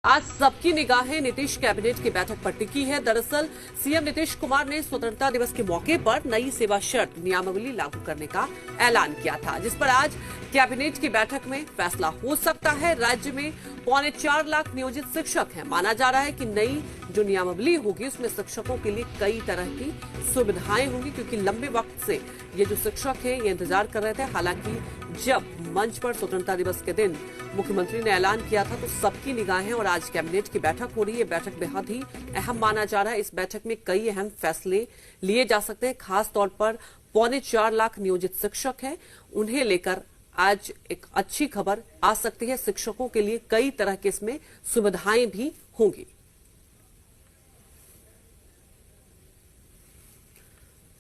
आज सबकी निगाहें नीतीश कैबिनेट की बैठक पर टिकी है। दरअसल सीएम नीतीश कुमार ने स्वतंत्रता दिवस के मौके पर नई सेवा शर्त नियमावली लागू करने का ऐलान किया था, जिस पर आज कैबिनेट की बैठक में फैसला हो सकता है। राज्य में 4.25 लाख नियोजित शिक्षक हैं। माना जा रहा है कि नई जो नियमावली होगी उसमें शिक्षकों के लिए कई तरह की सुविधाएं होंगी, क्योंकि लंबे वक्त से ये जो शिक्षक हैं ये इंतजार कर रहे थे। हालांकि जब मंच पर स्वतंत्रता दिवस के दिन मुख्यमंत्री ने ऐलान किया था तो सबकी निगाहें और आज कैबिनेट की बैठक हो रही है। बैठक बेहद ही अहम माना जा रहा है। इस बैठक में कई अहम फैसले लिए जा सकते हैं। खास तौर पर 4.25 लाख नियोजित शिक्षक हैं, उन्हें लेकर आज एक अच्छी खबर आ सकती है। शिक्षकों के लिए कई तरह के इसमें सुविधाएं भी होंगी।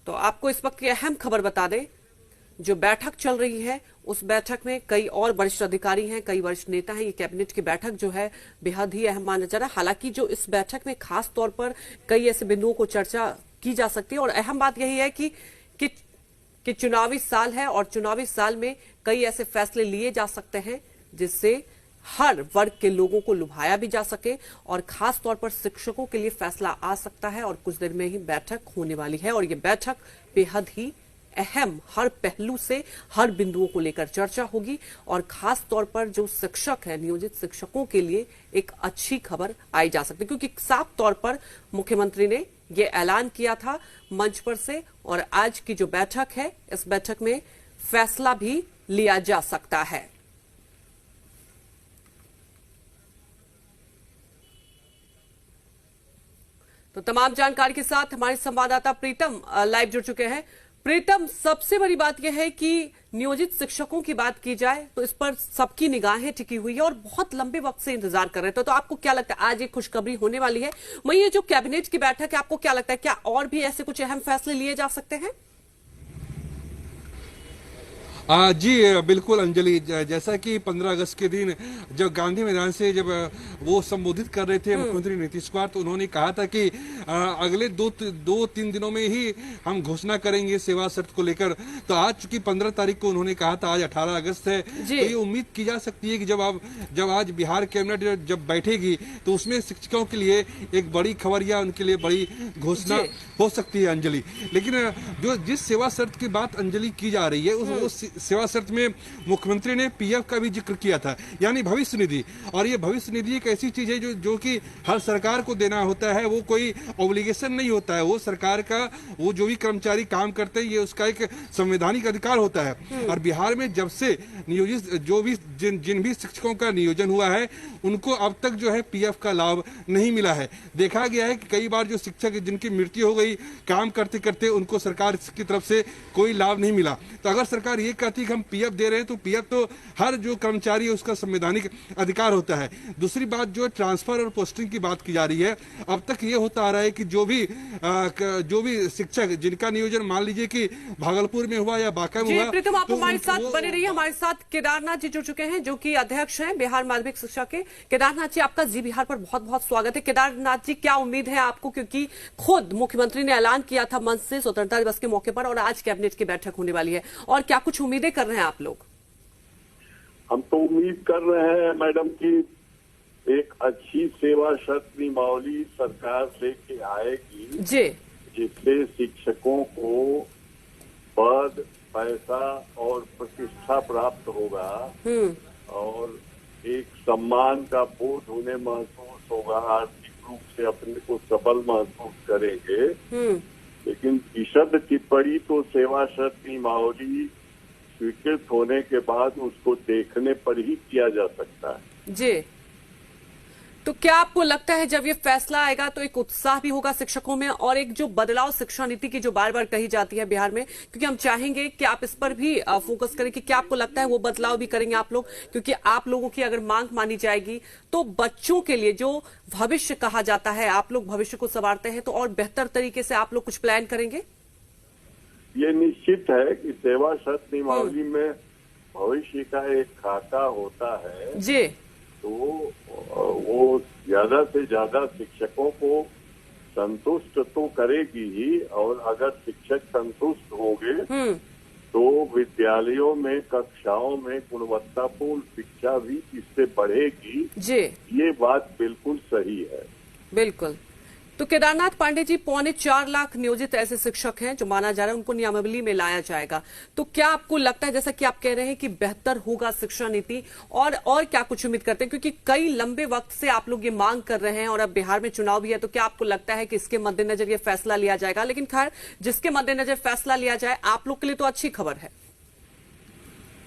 तो आपको इस वक्त की अहम खबर बता दें, जो बैठक चल रही है उस बैठक में कई और वरिष्ठ अधिकारी हैं, कई वरिष्ठ नेता हैं। ये कैबिनेट की बैठक जो है बेहद ही अहम माना जा रहा है। हालांकि जो इस बैठक में खास तौर पर कई ऐसे बिंदुओं को चर्चा की जा सकती है और अहम बात यही है कि चुनावी साल है और चुनावी साल में कई ऐसे फैसले लिए जा सकते हैं जिससे हर वर्ग के लोगों को लुभाया भी जा सके और खास तौर पर शिक्षकों के लिए फैसला आ सकता है। और कुछ देर में ही बैठक होने वाली है और ये बैठक बेहद ही अहम, हर पहलू से हर बिंदुओं को लेकर चर्चा होगी और खास तौर पर जो शिक्षक है, नियोजित शिक्षकों के लिए एक अच्छी खबर आई जा सकती है, क्योंकि साफ तौर पर मुख्यमंत्री ने ये ऐलान किया था मंच पर से। और आज की जो बैठक है इस बैठक में फैसला भी लिया जा सकता है। तो तमाम जानकारी के साथ हमारे संवाददाता प्रीतम लाइव जुड़ चुके हैं। प्रीतम, सबसे बड़ी बात यह है कि नियोजित शिक्षकों की बात की जाए तो इस पर सबकी निगाहें टिकी हुई है और बहुत लंबे वक्त से इंतजार कर रहे थे। तो आपको क्या लगता है आज एक खुशखबरी होने वाली है? वहीं ये जो कैबिनेट की बैठक है, आपको क्या लगता है क्या और भी ऐसे कुछ अहम फैसले लिए जा सकते हैं? जी बिल्कुल अंजलि, जैसा कि 15 अगस्त के दिन जब गांधी मैदान से जब वो संबोधित कर रहे थे मुख्यमंत्री नीतीश कुमार, तो उन्होंने कहा था कि अगले दो तीन दिनों में ही हम घोषणा करेंगे सेवा शर्त को लेकर। तो आज चूंकि 15 तारीख को उन्होंने कहा था, आज 18 अगस्त है, तो ये उम्मीद की जा सकती है कि जब आज बिहार कैबिनेट जब बैठेगी तो उसमें शिक्षकों के लिए एक बड़ी खबर या उनके लिए बड़ी घोषणा हो सकती है अंजलि। लेकिन जो जिस सेवा शर्त की बात अंजलि की जा रही है उस सेवा शर्त में मुख्यमंत्री ने पीएफ का भी जिक्र किया था, यानी भविष्य निधि। और ये भविष्य निधि एक ऐसी चीज है जो कि हर सरकार को देना होता है, वो कोई ऑब्लिगेशन नहीं होता है। वो सरकार का, वो जो भी कर्मचारी काम करते हैं, ये उसका एक संवैधानिक अधिकार होता है। और बिहार में जब से नियोजित जो भी जिन भी शिक्षकों का नियोजन हुआ है उनको अब तक जो है पीएफ का लाभ नहीं मिला है। देखा गया है कि कई बार जो शिक्षक जिनकी मृत्यु हो गई काम करते करते, उनको सरकार की तरफ से कोई लाभ नहीं मिला। तो अगर सरकार ये कहती है कि हम पीएफ दे रहे हैं, तो पीएफ तो हर जो कर्मचारी है उसका संवैधानिक अधिकार होता है। दूसरी बात जो ट्रांसफर और पोस्टिंग की बात की जा रही है, अब तक ये होता आ रहा है कि जो भी शिक्षक जिनका नियोजन मान लीजिए कि भागलपुर में हुआ या बांका में हुआ। प्रीतम, आप हमारे साथ बने रहिए। हमारे साथ केदारनाथ जी जुड़ चुके हैं, जो कि अध्यक्ष हैं बिहार माध्यमिक शिक्षा के। केदारनाथ जी, आपका जी बिहार पर बहुत बहुत स्वागत है। केदारनाथ जी, क्या उम्मीद है आपको, क्योंकि खुद मुख्यमंत्री ने ऐलान किया था मंच से स्वतंत्रता दिवस के मौके पर और आज कैबिनेट की बैठक होने वाली है, और क्या कुछ उम्मीदें कर रहे हैं आप लोग? हम तो उम्मीद कर रहे हैं मैडम की एक अच्छी सेवा शर्त नियमावली सरकार लेके आएगी जी, जिससे शिक्षकों को पद, पैसा और प्रतिष्ठा प्राप्त होगा और एक सम्मान का बोध उन्हें महसूस होगा, आर्थिक रूप से अपने को सबल महसूस करेंगे। लेकिन विशद टिप्पणी तो सेवा शर्त नियमावली स्वीकृत होने के बाद उसको देखने पर ही किया जा सकता है जी। तो क्या आपको लगता है जब ये फैसला आएगा तो एक उत्साह भी होगा शिक्षकों में और एक जो बदलाव शिक्षा नीति की जो बार बार कही जाती है बिहार में, क्योंकि हम चाहेंगे कि आप इस पर भी फोकस करें कि क्या आपको लगता है वो बदलाव भी करेंगे आप लोग, क्योंकि आप लोगों की अगर मांग मानी जाएगी तो बच्चों के लिए जो भविष्य कहा जाता है, आप लोग भविष्य को संवारते हैं, तो और बेहतर तरीके से आप लोग कुछ प्लान करेंगे? ये निश्चित है कि सेवा शर्त नियमावली में भविष्य का एक खाका होता है जी, तो वो ज्यादा से ज्यादा शिक्षकों को संतुष्ट तो करेगी ही, और अगर शिक्षक संतुष्ट होंगे तो विद्यालयों में, कक्षाओं में गुणवत्तापूर्ण शिक्षा भी इससे बढ़ेगी। जी, ये बात बिल्कुल सही है। बिल्कुल। तो केदारनाथ पांडे जी, 4.25 लाख नियोजित ऐसे शिक्षक हैं जो माना जा रहा है उनको नियमावली में लाया जाएगा। तो क्या आपको लगता है, जैसा कि आप कह रहे हैं कि बेहतर होगा शिक्षा नीति, और क्या कुछ उम्मीद करते हैं, क्योंकि कई लंबे वक्त से आप लोग ये मांग कर रहे हैं और अब बिहार में चुनाव भी है, तो क्या आपको लगता है कि इसके मद्देनजर ये फैसला लिया जाएगा? लेकिन खैर, जिसके मद्देनजर फैसला लिया जाए, आप लोग के लिए तो अच्छी खबर है।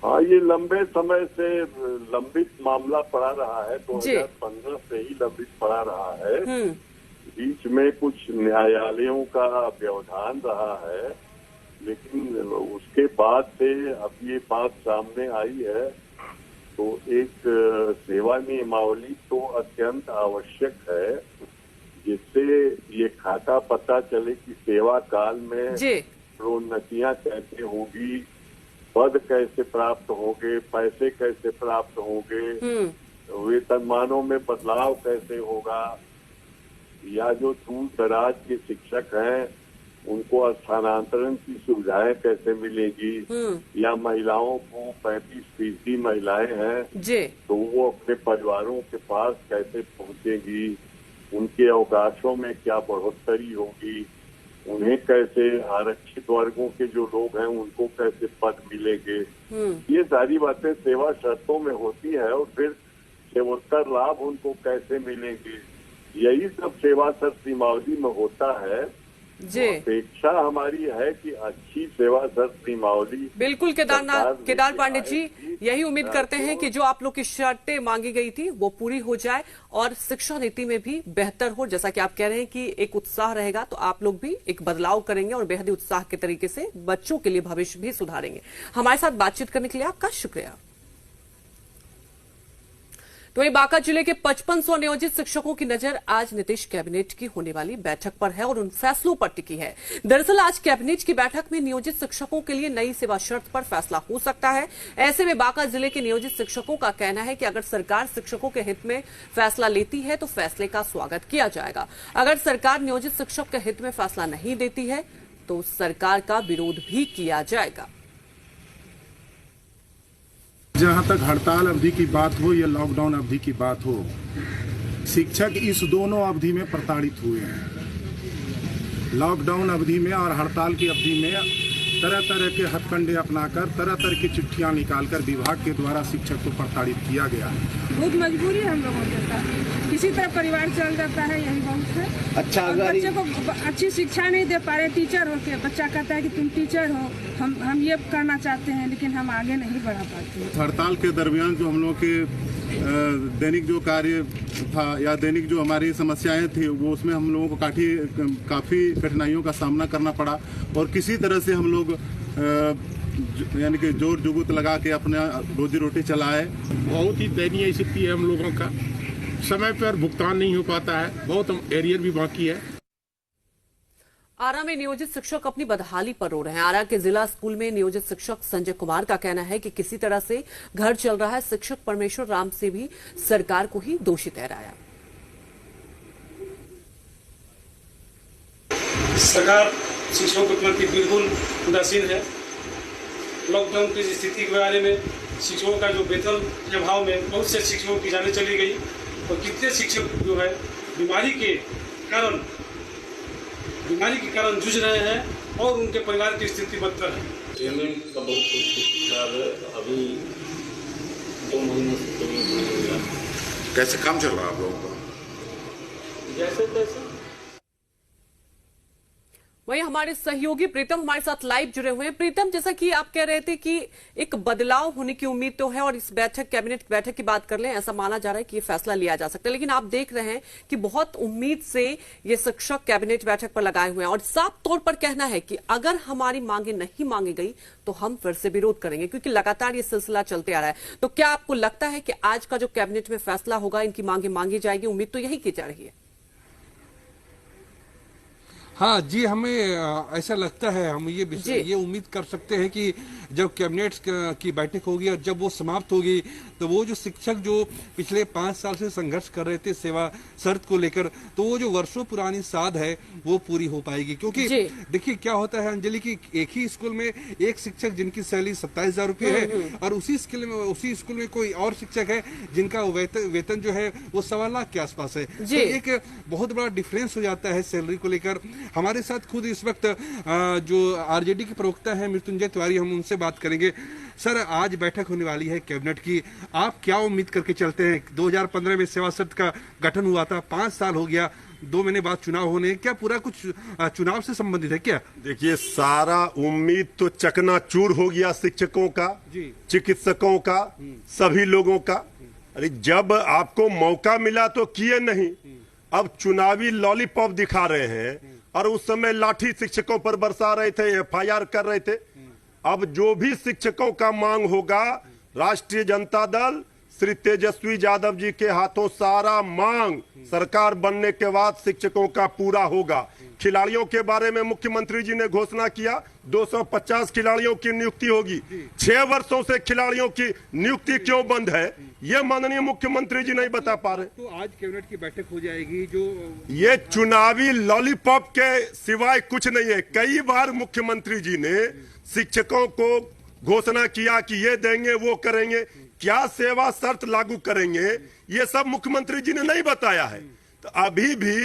हाँ, ये लंबे समय से लंबित मामला पड़ा रहा है, 2015 से ही लंबित पड़ा रहा है। बीच में कुछ न्यायालयों का व्यवधान रहा है, लेकिन उसके बाद से अब ये बात सामने आई है, तो एक सेवा नियमावली तो अत्यंत आवश्यक है, जिससे ये खाका पता चले कि सेवा काल में प्रोन्नतियां कैसे होगी, पद कैसे प्राप्त होंगे, पैसे कैसे प्राप्त होंगे, वेतनमानों में बदलाव कैसे होगा, या जो दूर दराज के शिक्षक हैं उनको स्थानांतरण की सुविधाएं कैसे मिलेगी, या महिलाओं को 35% महिलाएं हैं तो वो अपने परिवारों के पास कैसे पहुंचेगी, उनके अवकाशों में क्या बढ़ोतरी होगी, उन्हें कैसे, आरक्षित वर्गों के जो लोग हैं उनको कैसे पद मिलेंगे। ये सारी बातें सेवा शर्तों में होती है, और फिर सेवोत्तर लाभ उनको कैसे मिलेंगे, यही सब सेवा शर्त नियमावली में होता है। अपेक्षा हमारी है कि अच्छी सेवा शर्त नियमावली। बिल्कुल केदार पांडे जी, यही उम्मीद करते हैं कि जो आप लोग की शर्तें मांगी गई थी वो पूरी हो जाए और शिक्षा नीति में भी बेहतर हो। जैसा कि आप कह रहे हैं कि एक उत्साह रहेगा, तो आप लोग भी एक बदलाव करेंगे और बेहद उत्साह के तरीके से बच्चों के लिए भविष्य भी सुधारेंगे। हमारे साथ बातचीत करने के लिए आपका शुक्रिया। तो वहीं बांका जिले के 5500 नियोजित शिक्षकों की नजर आज नीतीश कैबिनेट की होने वाली बैठक पर है और उन फैसलों पर टिकी है। दरअसल आज कैबिनेट की बैठक में नियोजित शिक्षकों के लिए नई सेवा शर्त पर फैसला हो सकता है। ऐसे में बांका जिले के नियोजित शिक्षकों का कहना है कि अगर सरकार शिक्षकों के हित में फैसला लेती है तो फैसले का स्वागत किया जाएगा। अगर सरकार नियोजित शिक्षक के हित में फैसला नहीं देती है तो सरकार का विरोध भी किया जाएगा। जहाँ तक हड़ताल अवधि की बात हो या लॉकडाउन अवधि की बात हो, शिक्षक इस दोनों अवधि में प्रताड़ित हुए हैं। लॉकडाउन अवधि में और हड़ताल की अवधि में तरह तरह के हथकंडे अपनाकर, तरह तरह की चिट्ठियां निकालकर विभाग के द्वारा शिक्षक को प्रताड़ित किया गया है। बहुत मजबूरी है हम लोगों के साथ, किसी तरह परिवार चल जाता है, यही बहुत है। अच्छा, बच्चे को अच्छी शिक्षा नहीं दे पा रहे, टीचर हो के बच्चा कहता है कि तुम टीचर हो, हम ये करना चाहते हैं, लेकिन हम आगे नहीं बढ़ा पाते। हड़ताल के दरमियान जो हम लोग के दैनिक जो कार्य था या दैनिक जो हमारी समस्याएं थी, वो उसमें हम लोगों को काफ़ी कठिनाइयों का सामना करना पड़ा और किसी तरह से हम लोग यानी कि जोर जुगुत लगा के अपना रोजी रोटी चलाए। बहुत ही दयनीय स्थिति है हम लोगों का, समय पर भुगतान नहीं हो पाता है, बहुत एरियर भी बाकी है। आरा में नियोजित शिक्षक अपनी बदहाली पर रो रहे हैं। आरा के जिला स्कूल में नियोजित शिक्षक संजय कुमार का कहना है कि किसी तरह से घर चल रहा है। शिक्षक परमेश्वर राम से भी सरकार को ही दोषी ठहराया। सरकार शिक्षकों के प्रति बिल्कुल उदासीन है। लॉकडाउन की स्थिति के बारे में शिक्षकों का जो वेतन के अभाव में बहुत से शिक्षकों की जानें चली गई और कितने शिक्षक जो है बीमारी के कारण जूझ रहे हैं और उनके परिवार की स्थिति बदतर है। पेमेंट का बहुत खराब है। अभी 2 महीने से पेमेंट नहीं हो रहा। कैसे काम चल रहा है आप लोगों का? जैसे तैसे। वहीं हमारे सहयोगी प्रीतम हमारे साथ लाइव जुड़े हुए हैं। प्रीतम, जैसा कि आप कह रहे थे कि एक बदलाव होने की उम्मीद तो है और इस कैबिनेट बैठक की बात कर लें, ऐसा माना जा रहा है कि ये फैसला लिया जा सकता है, लेकिन आप देख रहे हैं कि बहुत उम्मीद से ये शिक्षक कैबिनेट बैठक पर लगाए हुए हैं और साफ तौर पर कहना है कि अगर हमारी मांगे नहीं मांगी गई तो हम फिर से विरोध करेंगे, क्योंकि लगातार ये सिलसिला चलते आ रहा है। तो क्या आपको लगता है कि आज का जो कैबिनेट में फैसला होगा, इनकी मांगे मांगी जाएगी? उम्मीद तो यही की जा रही है। हाँ जी, हमें ऐसा लगता है, हम ये उम्मीद कर सकते हैं कि जब कैबिनेट की बैठक होगी और जब वो समाप्त होगी तो वो जो शिक्षक जो पिछले 5 साल से संघर्ष कर रहे थे सेवा शर्त को लेकर, तो वो जो वर्षों पुरानी साध है वो पूरी हो पाएगी। क्योंकि देखिए क्या होता है अंजलि की, एक ही स्कूल में एक शिक्षक जिनकी सैलरी 27,000 रुपये है और उसी स्कूल में कोई और शिक्षक है जिनका वेतन जो है वो 1.25 लाख के आसपास है। तो एक बहुत बड़ा डिफरेंस हो जाता है सैलरी को लेकर। हमारे साथ खुद इस वक्त जो आरजेडी के प्रवक्ता है मृत्युंजय तिवारी, हम उनसे बात करेंगे। सर, आज बैठक होने वाली है कैबिनेट की, आप क्या उम्मीद करके चलते हैं? 2015 में सेवा शर्त का गठन हुआ था, 5 साल हो गया, 2 महीने बाद चुनाव होने, क्या पूरा कुछ चुनाव से संबंधित है क्या? देखिए, सारा उम्मीद तो चकनाचूर हो गया शिक्षकों का, चिकित्सकों का, सभी लोगों का। अरे जब आपको मौका मिला तो किए नहीं, अब चुनावी लॉलीपॉप दिखा रहे हैं और उस समय लाठी शिक्षकों पर बरसा रहे थे, एफआईआर कर रहे थे। अब जो भी शिक्षकों का मांग होगा, राष्ट्रीय जनता दल श्री तेजस्वी यादव जी के हाथों सारा मांग सरकार बनने के बाद शिक्षकों का पूरा होगा। खिलाड़ियों के बारे में मुख्यमंत्री जी ने घोषणा किया, 250 खिलाड़ियों की नियुक्ति होगी। 6 वर्षों से खिलाड़ियों की नियुक्ति क्यों बंद है, ये माननीय मुख्यमंत्री जी नहीं बता पा रहे। तो आज कैबिनेट की बैठक हो जाएगी, जो ये चुनावी लॉलीपॉप के सिवाय कुछ नहीं है। कई बार मुख्यमंत्री जी ने शिक्षकों को घोषणा किया कि ये देंगे, वो करेंगे, क्या सेवा शर्त लागू करेंगे, ये सब मुख्यमंत्री जी ने नहीं बताया है। तो अभी भी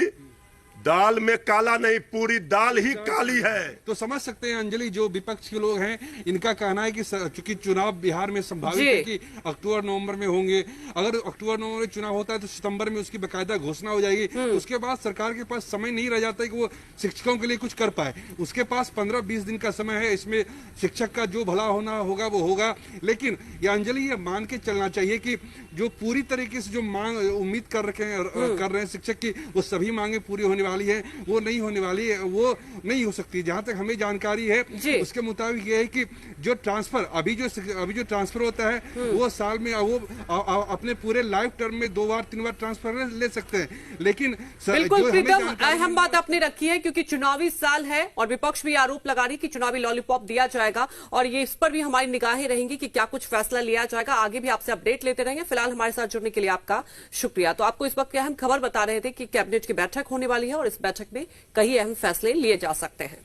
दाल में काला नहीं, पूरी दाल ही काली है। तो समझ सकते हैं अंजलि, जो विपक्ष के लोग हैं इनका कहना है कि चूंकि चुनाव बिहार में संभावित है कि अक्टूबर नवंबर में होंगे, अगर अक्टूबर नवंबर में चुनाव होता है तो सितंबर में उसकी बाकायदा घोषणा हो जाएगी। उसके बाद सरकार के पास समय नहीं रह जाता है कि वो शिक्षकों के लिए कुछ कर पाए। उसके पास 15-20 दिन का समय है, इसमें शिक्षक का जो भला होना होगा वो होगा। लेकिन ये अंजलि, ये मान के चलना चाहिए कि जो पूरी तरीके से जो मांग उम्मीद कर रहे हैं शिक्षक की, वो सभी मांगे पूरी होने वाली है, वो नहीं होने वाली है, वो नहीं हो सकती। जहां तक हमें जानकारी है उसके मुताबिक ये है कि जो ट्रांसफर अभी जो ट्रांसफर होता है वो साल में वो अपने पूरे लाइफ टर्म में 2 बार 3 बार ट्रांसफर ले सकते हैं। लेकिन बिल्कुल प्रीतम, अहम बात आपने रखी है क्योंकि चुनावी साल है और विपक्ष भी आरोप लगा रही कि चुनावी लॉलीपॉप दिया जाएगा और ये इस पर भी हमारी निगाहें रहेंगी कि क्या कुछ फैसला लिया जाएगा। आगे भी आपसे अपडेट लेते रहेंगे। फिलहाल हमारे साथ जुड़ने के लिए आपका शुक्रिया। तो आपको इस वक्त की अहम खबर बता रहे थे कि कैबिनेट की बैठक होने वाली है और इस बैठक में कई अहम फैसले लिए जा सकते हैं।